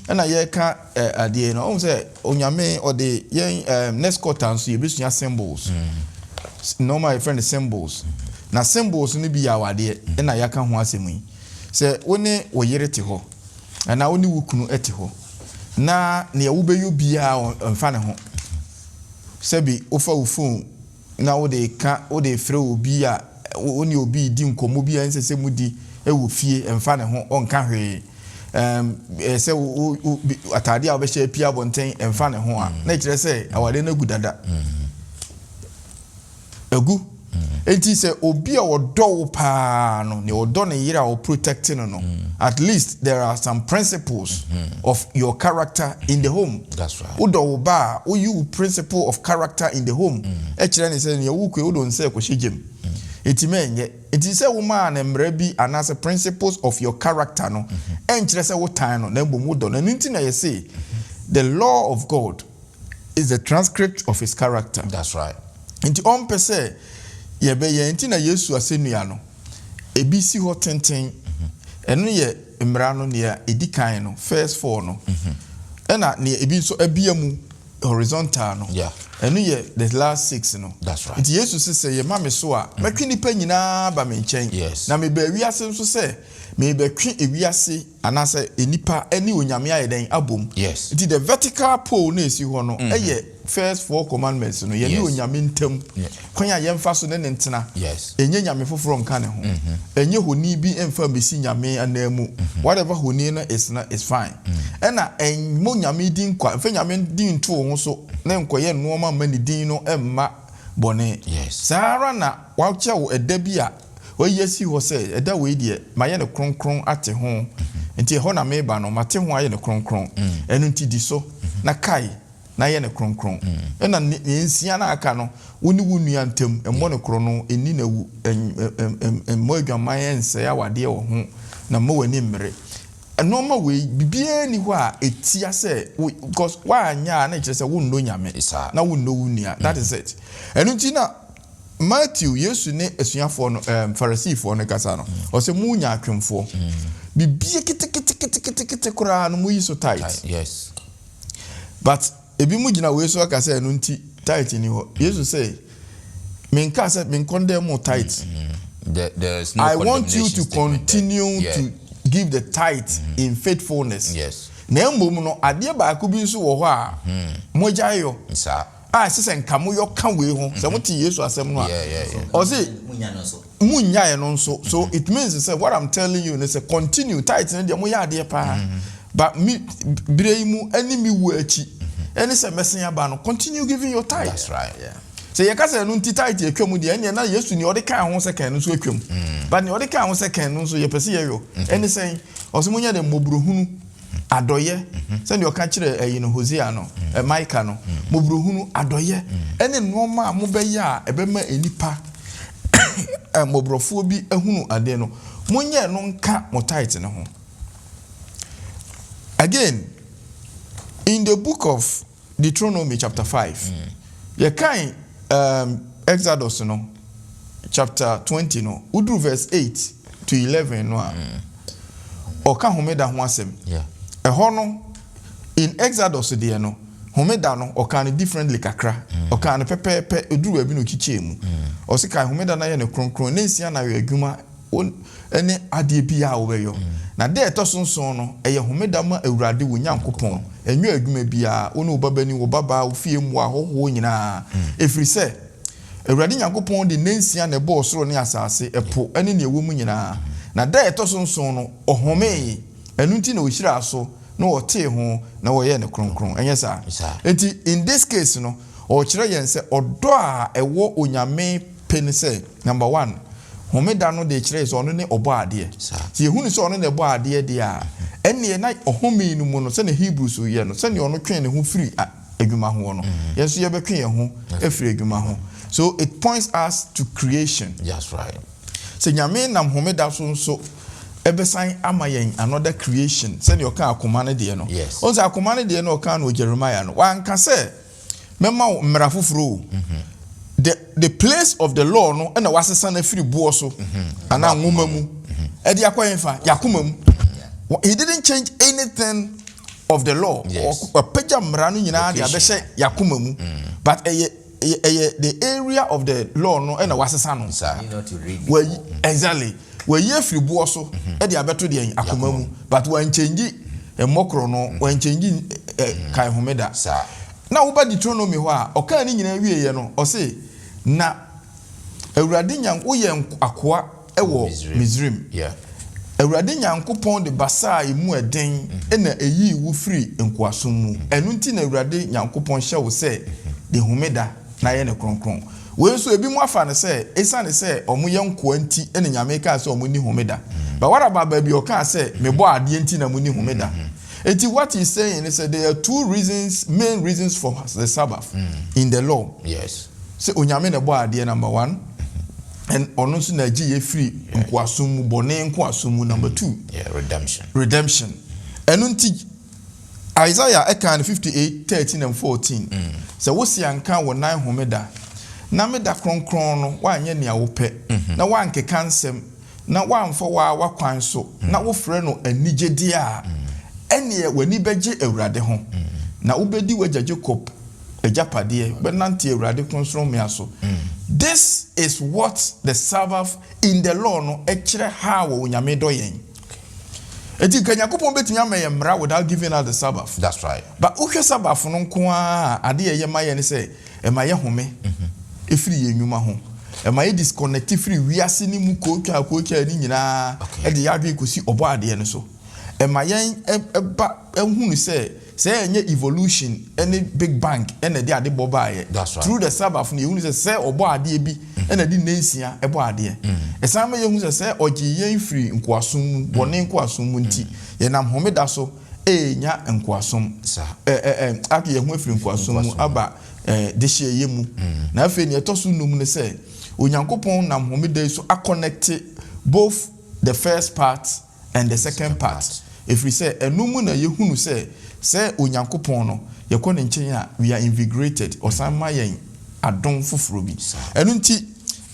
na ye ka ade no o se onyame o de ye next quarter so ye besua symbols normal friend symbols na symbols ni bi ya wade na ya ka ho asemu se woni wo yere te ho na woni wukunu ete ho na ne ya wubeyo bia mfa ne ho sebi ofa wo phone na wo de ka wo de frɛ obi a woni obi di nkomo bia nsese mudi ewo fie mfa ne ho onka hwe se atade a obehye pia bonten mfa ne ho a na kire se awade na gudada egu enti se obi a wodo pa no ne wodo ne yira o protecting no at least there are some principles of your character in the home. That's right. Wodo ba o you principle of character in the home e kire ne se ne wukwe wodo nse ko hyejem enti menye enti se wo ma na mra bi anase principles of your character no en kire se wo tan no na mbom wodo na nti na ye say the law of God is the transcript of his character. That's right. Enti on pese ye be ye enti na Yesu asenua no ebi si ho tenten eno ye mra no ne edikan no first 4 no ena ne ebi so abiamu horizontal no eno ye the last 6 no. That's right. Enti Yesu se ye ma me so a metwe nipa nyina ba me nchen na me ba wiase so se me be twe ewiase anase enipa eni onyame ayeden abom. Yes. Enti the vertical pole na esi ho no eye first 4 commandments no ye ni onyame ntam kwanya ye mfa so ne ntena. Yes. Enye nyame foforo nka ne ho enye honi bi emfa mesi nyame anamu whatever honi no is fine ena enmo nyame din kwa mfa nyame din to ho so na enkoye nooma ma ni din no emma bone. Yes. Sara na wache wo edabi a oyesi ho se eda we die maye ne kronkron ate ho enti ho na meba no mate ho aye ne kronkron enu nti di so na kai na ye ne kronkron ena nsia na aka no woni wunua ntem emmo ne kro no eni na wu emmo adwaman ense ya wade wo ho na mo wani mmere enoma we bibia ni ho a etia se because wa anya na kire se wonno nyame na wonno wunua that is it enu nti na Matthew Yesu ne esuafo no Pharisee no kasa no o se mu nya atwemfo bibia kete kura no mu yi so tight. Yes. But ebi mu gina we so aka say no nti tight ni ho Yesu say men ka say men condemn more tight. There is no I want you to continue to give the tithe in faithfulness. Yes. Na mbom no ade ba ko bi nso wo ho a moja yo Isa. Sese nkamo yo ka we ho se muti Yesu asem no a o say munya ye no nso so it means say what I'm telling you is continue tithe no de mo ya ade pa but me bire mu ani mi wu achi any se mesen aba no continue giving your tithe. That's right. So you can say no tithe e twam de anya na Yesu ni ode kan ho second no so atwam but ni ode kan ho second no so ye pese ye yo any say o so munya de mobrohunu adoye send your kire you know Hosea no Micah no mobrohunu adoye ene normal mo be ya e be ma enipa mobrofo bi ehunu ade no munye no nka mo tithe ne ho. Again in the book of Deuteronomy chapter 5 you can Exodus no chapter 20 no udru verse 8 to 11 no o ka homeda ho asem yeah no in Exodus de no homeda no okan differently kakra okan pepepe eduru abi no kiche mu o se kai homeda na ye ne kronkron na nsia na we adwuma ene ade bia wo beyo na de etosonson no eye homeda ma awurade wo nyankopon enwe adwuma bia wo ne obabani wo baba wo fie mu ahoho nyina efiri se awurade nyankopon de nensia na ebo osoro ne asase epo ene ne ewo mu nyina na de etosonson no ohome enu nti na ohira aso na wote ho na wo ye ne kronkron enye sa enti in this case no o kire yen se odo a ewo onyame peni se number 1 homeda no de kire se ono ne obo ade ti ehunu se ono ne obo ade de a ene na ohome nu mu no se ne Hebrews o ye no se ne ono twen ne ho firi adwuma ho no yeso ye betwen ye ho efiri adwuma ho. So it points us to creation. That's right. Se nyame nam homeda so ebesan amayen another creation. Se ne oka akoma de no. Yes. On se akoma de no oka no Jeremiah no. Wan ka se mema mmara fufuro. The place of the law no na wasesa na firi buo so ana nwoma mu. E de akwayenfa yakoma mu. He didn't change anything of the law. Or peja mmara no nyina de abehye yakoma mu. But the area of the law no na wasesa no. Well, exactly. We ye free buo so e de abeto de akoma mu. But when change mokro no when change kai homeda. Na wo ba Deuteronomy ho a oka ni nyina wie ye no o se na awurade nyan wo ye akoa ewo Misrim. Yeah. Awurade nyankopon de basa emu eden na eyi wo free nkoasom mu. Enu nti na awurade nyankopon hye wo se de homeda na ye ne kronkron. We so ebi mu afa ne se esane se omo ye nkoa nti ene nyame ka se omo ni homeda. But what about baby oka se mebo ade nti na mo ni homeda. Eti what he's saying is that there are two main reasons for the Sabbath in the law. Yes. So onyame na bo ade number 1 and ono so na gi ye free nkoasom mu bone nkoasom mu number 2. Yeah, redemption. Redemption. Enu nti Isaiah ekan 58:13 and 14. So wo si anka wo nan homeda. Na meda kronkron no wa anye ne awope. Na wa nkeka nsem. Na wa mfo wa wakwan so. Na wo frɛ no anigede a ene wani beje awurade ho. Na ubedi waja Jacob ejapade benante awurade kronson me aso. This is what the Sabbath in the law no ekire ha wo nyame do yen. Eti kanyakopon betumi amaye mra without giving us the Sabbath. That's right. But uhwe Sabbath no nko a ade ye maye ne se e maye home efiri ye nwuma ho. E maye disconnect free wiase ni mu kootwa ni nyina e de yadwe kosi obo ade ne so. Emayen eba ehunu say enye evolution any big bang ene de ade bobaye through the Sabbath no ehunu say obo ade bi ene de nensia ebo ade esama yehunu say ogiye free nkoasom bone nkoasom nti ye nam homeda so enya nkoasom ake yehu free nkoasom aba de hye yemu na afi ne etoso num ne say onyankopon nam homeda so a connect both the first part and the second part. If we say enumu na yehunu say onyankopon no yekɔ ne nkyɛn a we are invigorated or sama yen adon foforo bi. Enu nti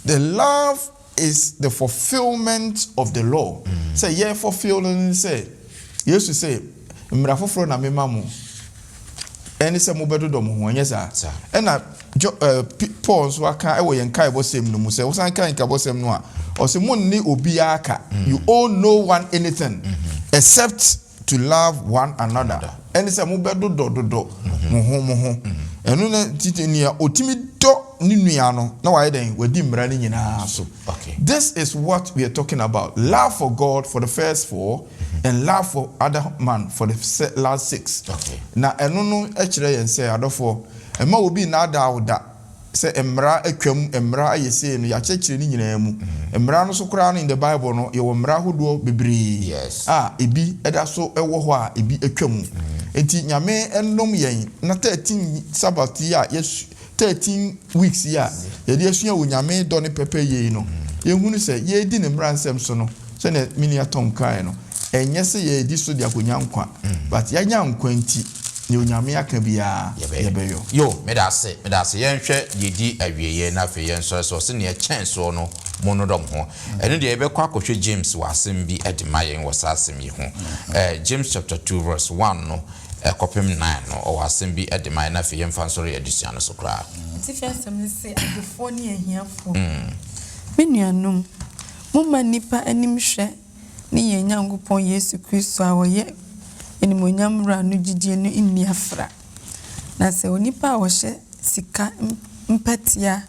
the love is the fulfillment of the law. Say ye fulfilling say yesu say mmara foforo na mema mo eni se mo bedo dom ho anyesa ena Paul so aka ewo yen kai bosem no mu say wo san kan ka bosem no a o se mon ni obi aka you all no one anything except to love one another. Eni se mo bedo do mo ho enu na titenia otimi do ni nua no na wa den wadi mmara ni nyina so. This is what we are talking about. Love for God for the first 4 and love for other man for the last 6. Na enu no e kire yen say adofo ema obi na da say emra atwam emra ayese no ya chekire ni nyina mu emra no so kura no in the Bible no ye wo emra hodo bebre ebi eda so ewo ho a ebi atwam enti nyame ennom yen na 13 Sabbath ya 13 weeks ya ye de asua wo nyame do ne pepe ye no ye hunu se ye di ne mra nsem so no se ne mini atom kai no enye se ye di so dia konya nkwa but ya nya nkwa nti ni onyame aka bia yebeyo yo medase yenhwe yedi awieye na fe yenso se ne chenso no monodom ho eno de yebekwa akohwe James wasem bi edima yen wasasem yi ho James chapter 2 verse 1 no kopem 9 no o asem bi e de man na fe yemfa nsoro edusua no so kra ti first me say before ni ahiafo menuanom mumma nipa anim hwe ni ye nyankopon Yesu Kristo a woye enimonyam ra no gidie no inni afra na se onipa a wo hye sika mpatia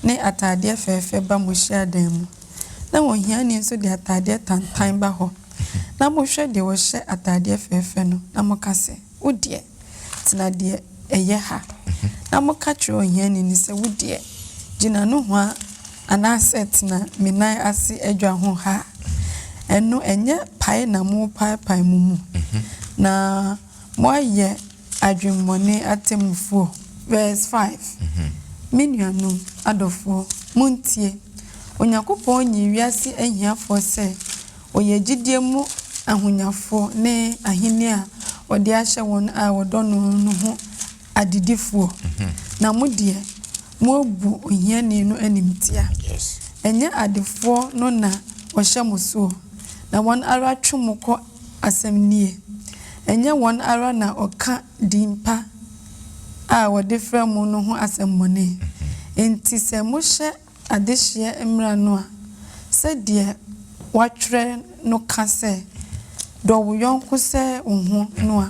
ne atade fefe ba mo hye adan mu na wo hia ni nso de atade tantan ba ho na mo hwe de wo hye atade fefe no na mo kase wodie tena de eye ha na mo ka tro hia ni se wodie gina no ho ana set na minai ase adwa ho ha eno enye pai na mo pai mumu na mo ye adwemmone atemfuo verse 5 menuanom adofo muntie Onyankopon nyi wiase ahiafo se oye gidie mu ahonyafo ne ahini a ode ahye won a wodono no ho adidifo na modie mo bu ohiani no animtia yes enye adifo no na ohye muso na won ara twumko asemnie enye won ara na oka dimpa a wode fra mu no ho asemmone enti se mo hye adehye emra no a se de watwre no kase do wo yonko se ho no a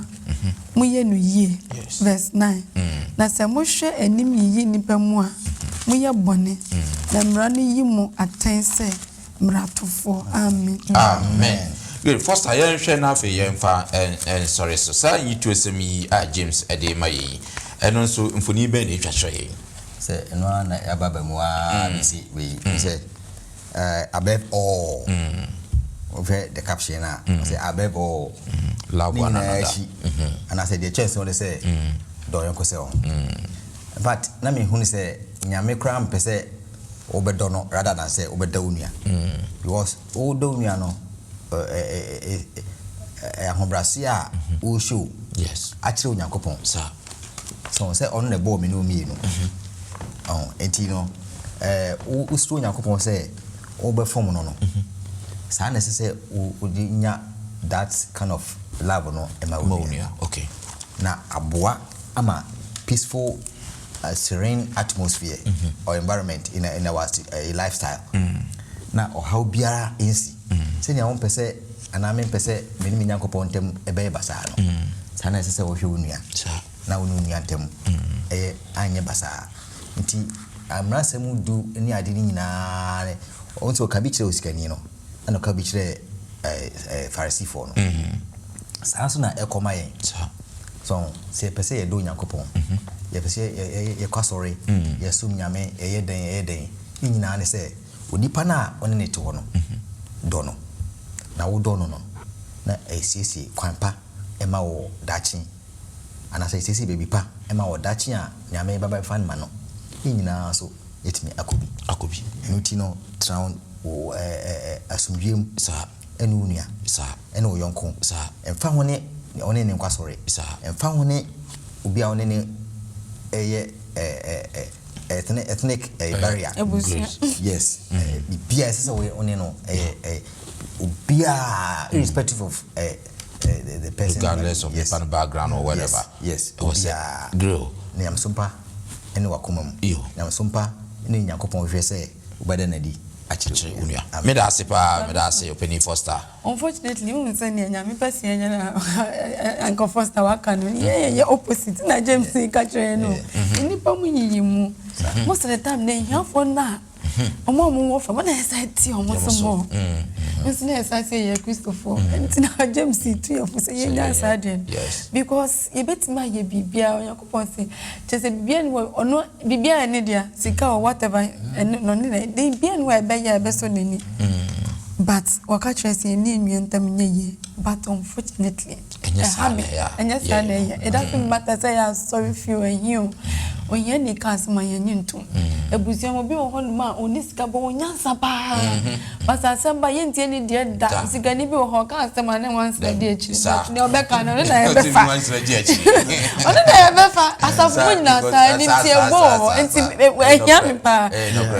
muye no yie verse 9 na se mo hwe anim yi nipa mu a muye bone na mra no yi mu atense mratofo amen amen good first I hwe na fe yemfa sorry so sa yi to semi James ede mayi eno nso mfoni be na etwahwe se eno na yababa mu a bisi we say above all over the caption na say above all love one another and I said the chance when they say do yonko se on but na me hu say nyame kra mpese obedo no rather than say obedo unua because odo unua no ahobrase a o show yes akire onyankopon sir so say on the ball me no mi no enti no o sto onyankopon say obefom no no sa na say o di nya that kind of love no emawunia okay na aboa ama peaceful serene atmosphere or environment in our lifestyle na o how biara insi se nya won pese ana me pese me ni nyankopon tem ebe basa no sa na se wo hwe onua na wonu nua tem anye basa nti amra semu du ni ade ni nyina ne onto ka bi kire osikani no ana ka bi kire Pharisee no sa so na ekoma yen so se pese ye do nyankopon ye pese ye kwasore ye sum nyame ye den ni nyina ne se onipa na one ne to no do no na wo do no no na esisi kwanpa ema wo dachi ana se esisi baby pa ema wo dachi a nyame baba fan ma no ni nyina so yetimi akobi enuti no traun wo asumdwem sa enu nua sa enu yonko sa emfa hone one ne nkwasore sa emfa hone obi a one ne ethnic barrier yes bia ese we one no obi a irrespective of the person regardless of the background or whatever yes it was grow ne amsompa ene wakoma mu ne amsompa ene nyankopon hwe se obada nadi achire unia me da ase opening foster unfortunately we say ne nyame pese nya na Uncle Foster waka no ye opposite na James ka chire no nipa mu yiyi mu most of the time ne hiafo na omo wo fa na excited omo so mo nsi na excited ye Christopher nti na James tu ye for say ye nya sadden because ye betima ye bibia yakopon say chese bibia ni ono bibia ne dia sika or whatever no ne bibia ni we be ya be so nani but waka chese ni nwentam nye but unfortunately it doesn't matter say I'm sorry for you onye ni kasma yenyi ntum ebusia mo bi wo ho ma oni sika bo nyansa pa basa samba yentie ni de da sika ni bi wo ho ka asema ne wan sika de echi ne obeka no na e befa ona na e befa asafu nyina sa ni tie bo enti ehia mi pa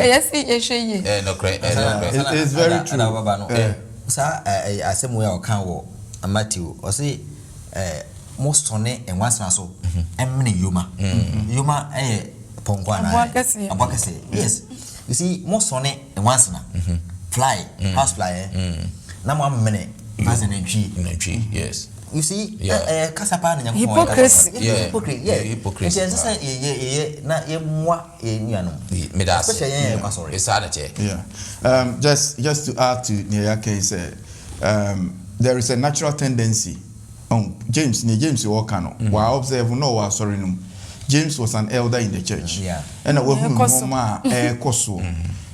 yesi ehweye no cry it's very true na baba no sa asemu ya o kan wo Matthew o say most on it and once so many yuma pongwana abakase yes you see most on it and once na fly house fly na mo amene pass na tree yes you see kasapa na hypocrisy hypocrisy yes na ye mwa nuano me that sorry just to add to Nyaka said there is a natural tendency James Wakano while observe no sorry no James was an elder in the church and a woman koso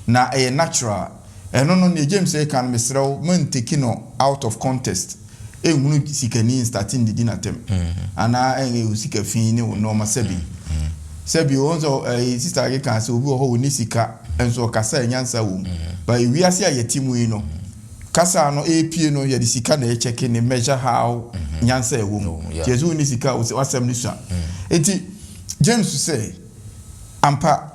na a natural and no James can misrao man taking out of context ehunu sikani starting the dinner term ana sika fini no ma sebi onzo sister age kan se obi ho ni sika enso kasa nyansa wo but we ase ayetimu yi no kasa no epie no ye di sika na check ni measure how nyansa ewo mu jesu ni sika wasem ni sua enti James say ampa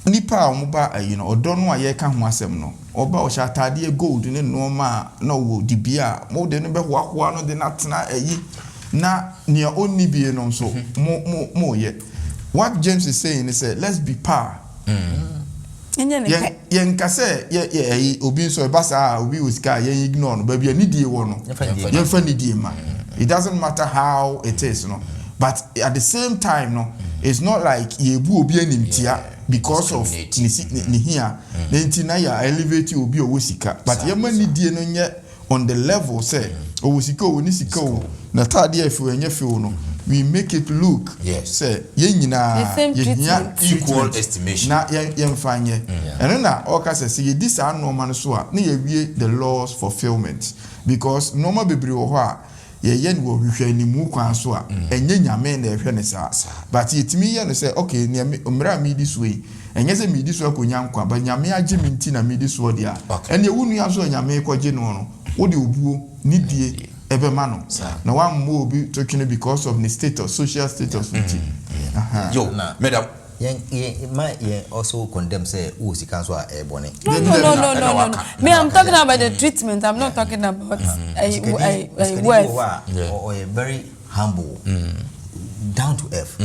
nipa omuba ayi no odo no aye ka ho asem no oba o sha atade gold ne no ma na wo di bia mo de no be hoahoa no de natena ayi na ne onni bie no so mo ye what James is saying is let's be par yen kase ye obi so basa obi usika ye ignore no ba bia ni die wo no ye fa ni die ma it doesn't matter how it is no but at the same time no it's not like ye bu obi animtia because of ni here then na ya elevate obi o sika but ye mani die no nye on the level say o sika o ni sika o na tade afi enye fi o no we make it look say ye nyina ye equal estimation na ye mfanye eno na o ka say ye dis anoma no so a na ye wie the laws fulfillment because normal bebre wo ho a ye wo hwehwe ni mu kwan so a enye nyame na ehwe ne sa but yetimi ye no say okay ne mra mi di so yi enye se mi di so akonya nkwa ba nyame age mi nti na mi di so dia ene wunu ya so nyame koje no no wo de obuo ni die ebe mano na wa mo obi talking because of the status social status nti yo madam ye also condemn say who si can so a bone no me I'm talking about the treatment I'm not talking about a word or a very humble down to earth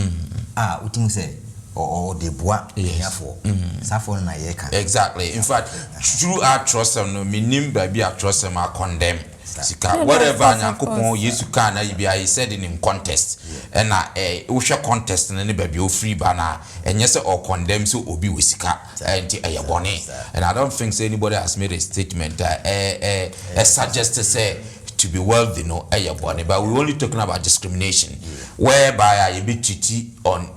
we think say or the bois for safon na ye can exactly in fact through our trust no minim baby our trust am condemn sika whatever nyankopon yesu kan na bia he said in contest and na wo hwe contest na ne baby o free ba na enye se or condemn so obi we sika enti bone and I don't think anybody has made a statement suggest to say to be wealthy no bone but we only talking about discrimination whereby you be treated on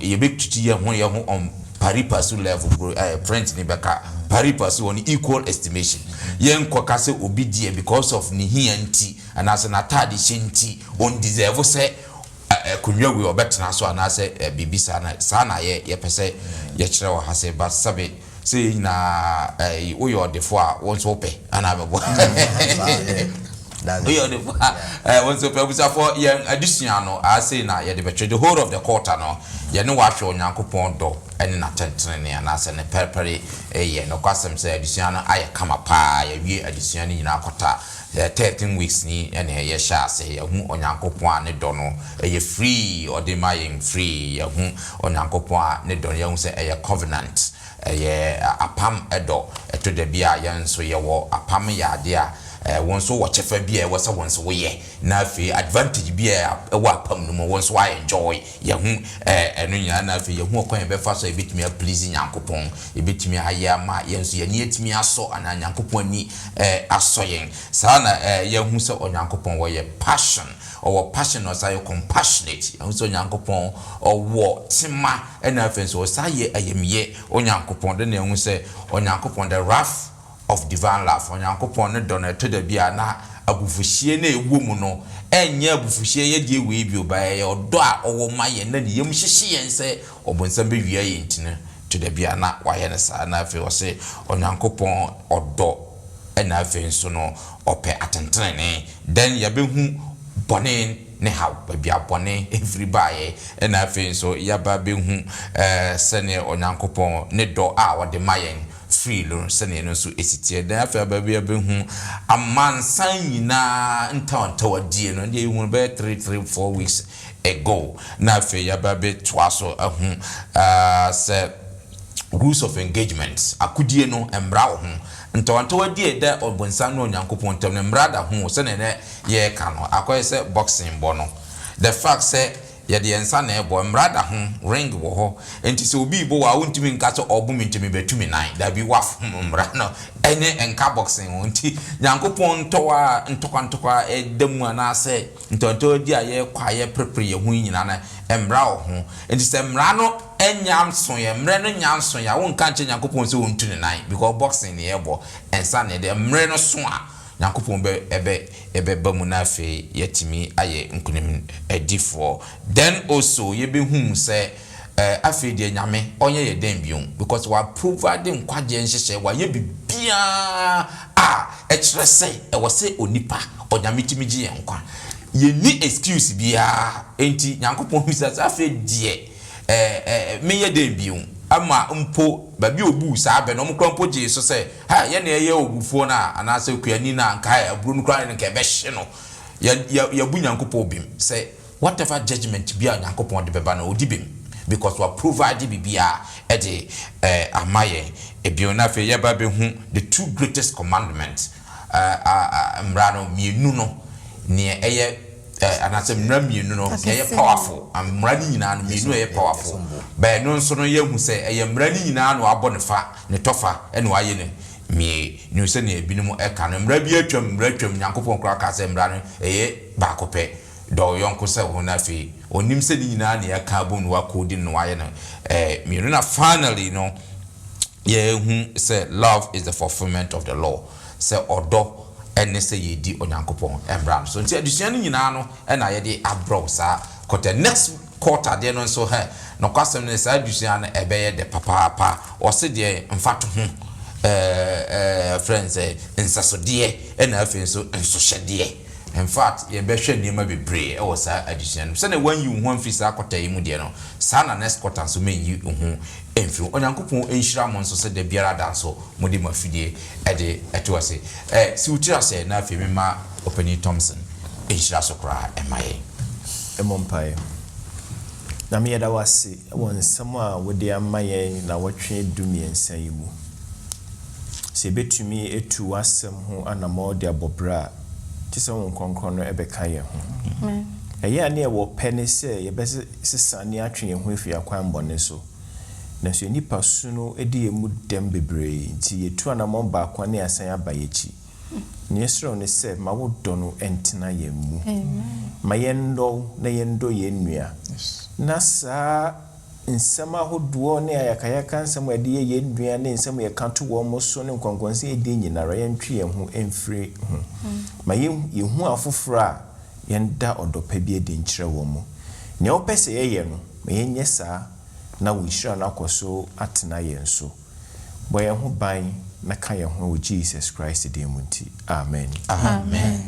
on pari passu level print ni beka pari passu on equal estimation yen kwakase obi die because of ni hianti and as an atade shinti on deserve say kunwa we obetena so and say bibisa na sana ye pese ye kire wa hase but sabe say na we your defo a won't open and amebo we are the once of people for young additional I say na ye the whole of the quarter no ye no wa hwe onyankopon do ene na tentene ne na se ne perpere ye no kwasem say additional aye kama pa ye wie additional nyina akota 13 weeks ni ene ye sha se ye hu onyankopon ne do no ye free or the maying free ye hu onyankopon ne do ye hu se ye covenant ye apam edo to de bia ye nso ye wo apam ya de a won so watch fa bia we say won so we na fi advantage bia e wa pam no won so I enjoy ye hu enu nya na fi ye hu okwan be fa so e bitimi a please nyankopon e bitimi aye ma ye nso ye ne etimi aso ana nyankopon ni aso yen sa na ye hu se onyankopon wo ye passion or passion or say compassionate ye hu se onyankopon wo tima na fa so sa ye ayemye onyankopon de na hu se onyankopon the wrath of divine love onyankopon ne don to da bia na abufuhie na ewo mu no enye abufuhie ye die we bi obaye odo a owo maye na ne yem hyehye yen se obonsam be wia ye ntine to da bia na waye ne sa na afi o se onyankopon odo na afi nso no ope atentene then ya be hu bone ne how bia bone everybody na afi nso ya ba be hu se ne onyankopon ne do a wode maye free lo sene no so esitie dan afa babia be hu amansan nyina ntawantawadie no dey hu be 3-4 weeks ago na fe yababe twaso say rules of engagement akudie no embra ho ntonto adi eda obonsan no nyankopon tem no embra da ho se ne ye ka no akoye se boxing bo no the fact say ye de ensa na ebo embra da ho ring wo ho enti se obi bo wa wontimi nka so obum ntimi betumi nan da bi waf mbra no ene enka boxing ho enti nyankopon ntokwa edam ana se ntonto adi aye kwa ye prepare ye hu nyina na embra ho enti se mbra no enyam so ye mre no nyam so ya won kan che nyankopon se won tuni nan because boxing ne ebo ensa ne de mre no so a nyankopon be ebe bamu na fe yetimi aye nkunim edifo then also ye be hum se afi de nyame onye ye den biom because wa provide nkwaje nhyehyɛ wa ye bibia e kire se e wo se onipa onyame timi gi ye nkwa ye ni excuse bia enti nyankopon bisa se afi de me ye den biom ama mpo babi obu saa be no mkrampo je so se ha ye na ye ogufo na anase kuani na nka aburu no kra ne ka be hye no ya bu nyankopon bim se whatever judgment bia nyankopon de beba na odi bim because we provide bibia e de amaye ebio na fe ye ba be hu the two greatest commandments mrano mienu no ne eye anase mra mienu no ye powerful mra ni nyina no mienu ye powerful ba no nso no ye hu se ye mra ni nyina no abo ne fa ne tofa ene wa ye ne mie ni se ne ebinim e ka no mra bi atwam nyankopon kra ka se mra no eye ba kope do yonko se ho na fi onim se ni nyina ne ya ka bo no wa kodi no wa ye no mienu na finally no ye hu se love is the fulfillment of the law se odo ene se yedi onyankopon embram so nti adusuan nyina no na ye de abro sa quarter next quarter de no so he no kwasem ne sa adusuan ebeye de papa o se de mfato ho friends nsasode na afi so nsohyede in fact ye be hwe niam bebre e wo sa adusuan se na wan yi ho amfi sa quarter yi mu de no sa na next quarter so me yi ho emfi onyankopon enhyira mo nso se de biara da so modi mafidie e de etose si utira se na afi ma Openi Thompson enhyira so kra emaye emompae na me yeda wase won nsam a wode amaye na wotwe dumiensa yi mu se betumi etu wasem ho anamo de abobra tise won konkron no ebeka ye ho eye ane e wo pene se ye bese sisane atwe ye ho efi akwan bone so na so nipa su no edi emu dem bebre nti yetu anamo ba akwan ne asan abayechi ni esro ne se ma wo do no entina ye mu ma yendo na yendo ye nua na sa nsema hodo ne ayakayaka nsema edi ye nua ne nsema ye kanto wo mo so ne nkonkonse edi nyinara ye ntwe ye ho emfiri ho ma ye hu afofora yenda odopa bi edi nkyere wo mo ne opese ye no ma ye nyesa na wo hira na akoso atena ye nso bo ye ho ban na ka ye ho Jesus Christ di munti amen amen